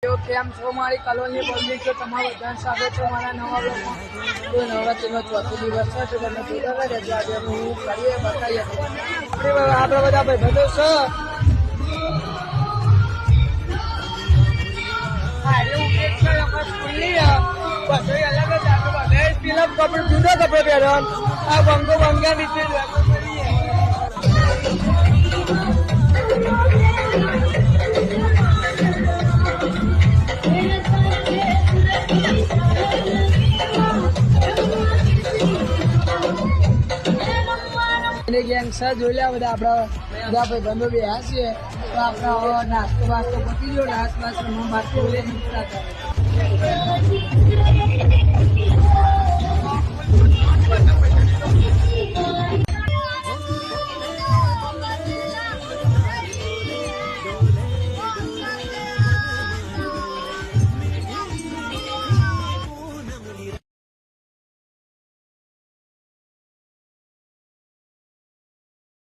કેમ છો મારી કલોની પબ્લિક છે, તમારું બધાનું સ્વાગત છે મારા નવા બ્લોગમાં। તો નવરાત્રીનો ચોથો દિવસ છે, તો તમે જોતા રહેજો। આજે હું કરીએ બતાવીએ આપણે બધા ભાઈબંધો છે। કપડો જુદો કપડો પહેરો, આ બંગો બંગા નીચે ગેંગ છે જોઈ લે બધા આપડા બધા ભાઈબંધો બેહ્યા છીએ। તો આપડા નાસ્તો વાસ્તો પતી ગયો, નાસ્તો બાસ્તો બાસ્તો